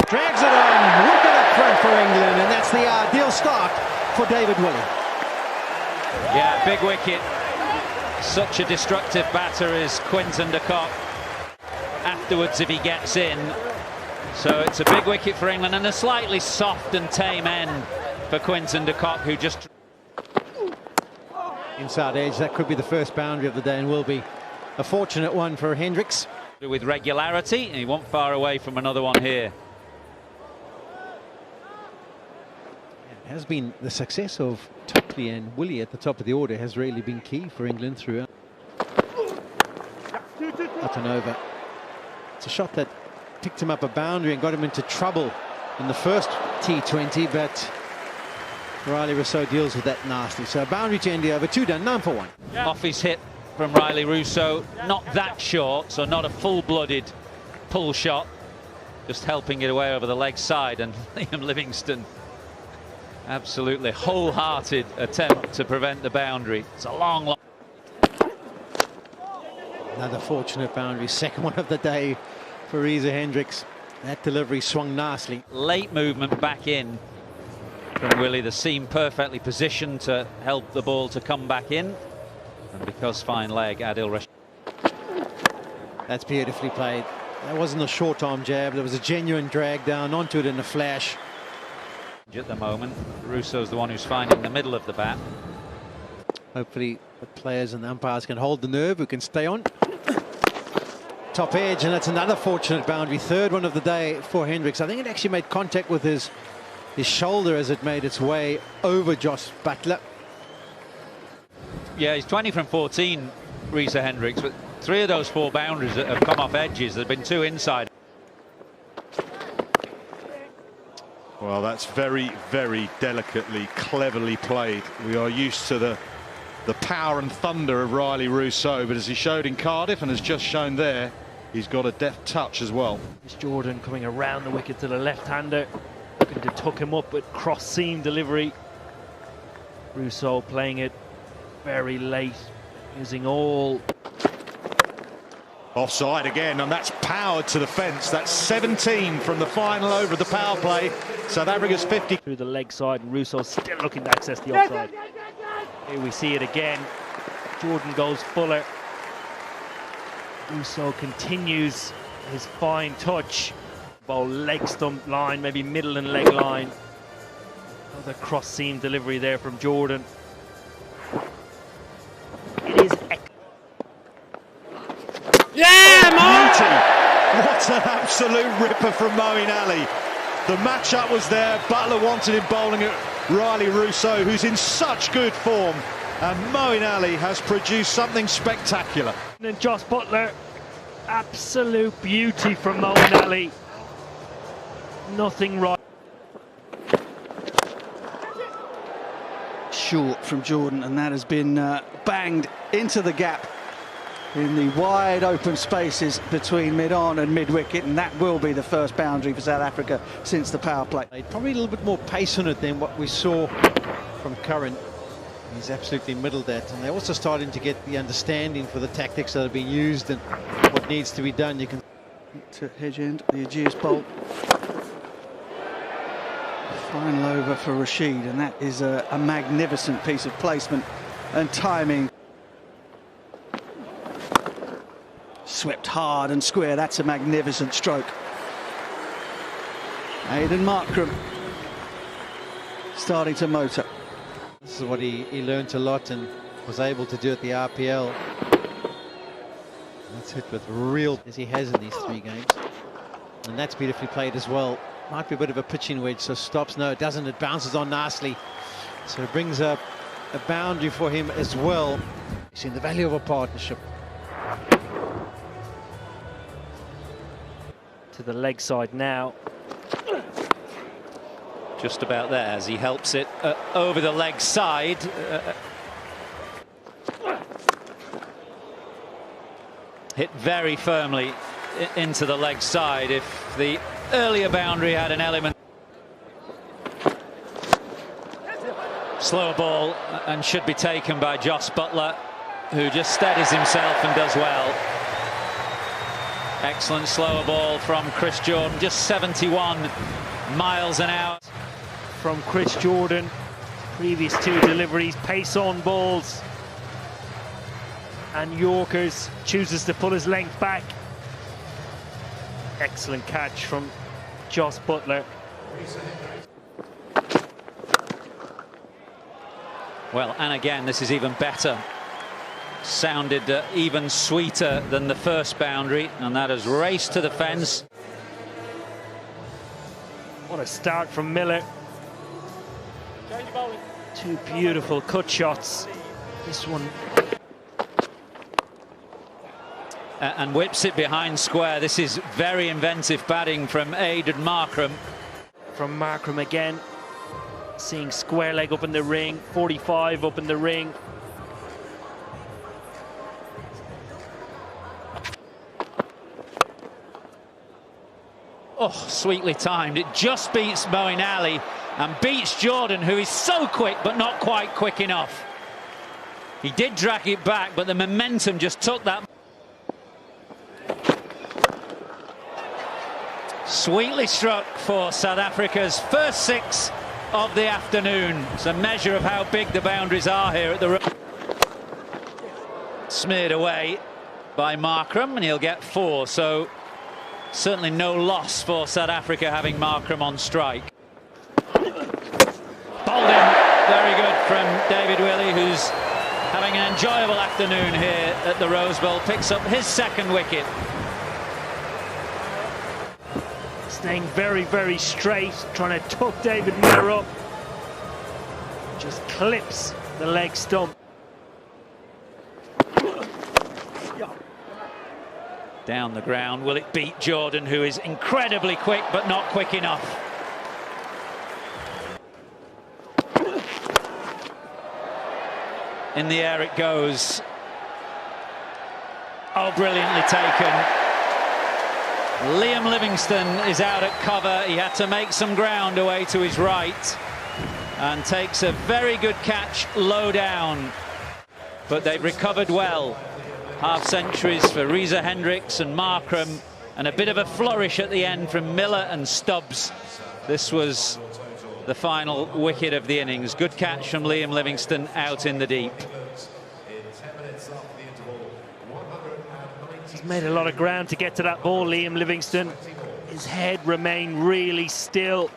Drags it on, wicket up front for England, and that's the ideal start for David Willey. Yeah, big wicket. Such a destructive batter is Quinton de Kock. Afterwards, if he gets in. So it's a big wicket for England and a slightly soft and tame end for Quinton de Kock, who just... Inside edge, that could be the first boundary of the day and will be a fortunate one for Hendricks. With regularity, and he wasn't far away from another one here. It has been the success of Tupley and Willey at the top of the order has really been key for England throughout. Up and over. It's a shot that picked him up a boundary and got him into trouble in the first T20, but Riley Rousseau deals with that nicely. So a boundary to India over 2 done, 9 for 1. Yeah. Off his hip from Riley Rousseau, not that short, so not a full-blooded pull shot, just helping it away over the leg side, and Liam Livingstone, absolutely wholehearted attempt to prevent the boundary. It's a long. Another fortunate boundary, second one of the day for Reza Hendricks. That delivery swung nicely. Late movement back in from Willey. The seam perfectly positioned to help the ball to come back in. And because fine leg, Adil Rashid. That's beautifully played. That wasn't a short arm jab. There was a genuine drag down onto it in a flash. At the moment, Rousseau's the one who's finding the middle of the bat. Hopefully the players and the umpires can hold the nerve, who can stay on. Top edge, and that's another fortunate boundary. Third one of the day for Hendricks. I think it actually made contact with his shoulder as it made its way over Jos Buttler. Yeah, he's 20 from 14, Reza Hendricks, but 3 of those 4 boundaries that have come off edges. There have been 2 inside. Well, that's very, very delicately, cleverly played. We are used to the power and thunder of Riley Rousseau, but as he showed in Cardiff and has just shown there, he's got a deft touch as well. It's Jordan coming around the wicket to the left-hander, looking to tuck him up, but cross-seam delivery. Rousseau playing it very late, using all... Offside again, and that's powered to the fence. That's 17 from the final over of the power play. South Africa's 50. Through the leg side, and Rousseau still looking to access the offside. Here we see it again. Jordan goes fuller. Rousseau continues his fine touch. Ball leg stump line, maybe middle and leg line. Another cross-seam delivery there from Jordan. It is... Yeah, beauty! What an absolute ripper from Moeen Ali. The matchup was there. Butler wanted him bowling at Riley Rousseau, who's in such good form. And Moeen Ali has produced something spectacular. And Jos Buttler, absolute beauty from Moeen Ali. Nothing right. Short from Jordan, and that has been banged into the gap in the wide open spaces between mid-on and mid-wicket, and that will be the first boundary for South Africa since the power play. Probably a little bit more pace on it than what we saw from Curran. He's absolutely middled that, and they're also starting to get the understanding for the tactics that are being used and what needs to be done. You can to hedge end, the Aegeus bolt. Final over for Rashid, and that is a magnificent piece of placement and timing. Swept hard and square. That's a magnificent stroke. Aidan Markram starting to motor. This is what he learnt a lot and was able to do at the RPL. That's hit with real as he has in these 3 games. And that's beautifully played as well. Might be a bit of a pitching wedge, so stops. No, it doesn't. It bounces on nicely. So it brings up a boundary for him as well. He's seen the value of a partnership. To the leg side now. Just about there as he helps it over the leg side. Hit very firmly into the leg side. If the earlier boundary had an element. Slow ball and should be taken by Jos Buttler, who just steadies himself and does well. Excellent slower ball from Chris Jordan, just 71 miles an hour. From Chris Jordan, previous 2 deliveries, pace on balls. And Yorkers chooses to pull his length back. Excellent catch from Jos Buttler. Well, and again, this is even better. Sounded even sweeter than the first boundary, and that has raced to the fence. What a start from Miller. 2 beautiful cut shots. This one. And whips it behind square. This is very inventive batting from Aidan Markram. From Markram again. Seeing square leg up in the ring, 45 up in the ring. Oh, sweetly timed. It just beats Moeen Ali and beats Jordan, who is so quick but not quite quick enough. He did drag it back, but the momentum just took that. Sweetly struck for South Africa's first 6 of the afternoon. It's a measure of how big the boundaries are here at the... Smeared away by Markram, and he'll get 4, so certainly no loss for South Africa having Markram on strike. Bowled in, very good from David Willey, who's having an enjoyable afternoon here at the Rose Bowl. Picks up his 2nd wicket. Staying very, very straight, trying to tuck David Miller up. Just clips the leg stump. Down the ground, will it beat Jordan, who is incredibly quick but not quick enough? In the air it goes. Oh, brilliantly taken. Liam Livingstone is out at cover. He had to make some ground away to his right and takes a very good catch low down. But they've recovered well. Half centuries for Reza Hendricks and Markram, and a bit of a flourish at the end from Miller and Stubbs. This was the final wicket of the innings. Good catch from Liam Livingstone out in the deep. He's made a lot of ground to get to that ball, Liam Livingstone. His head remained really still.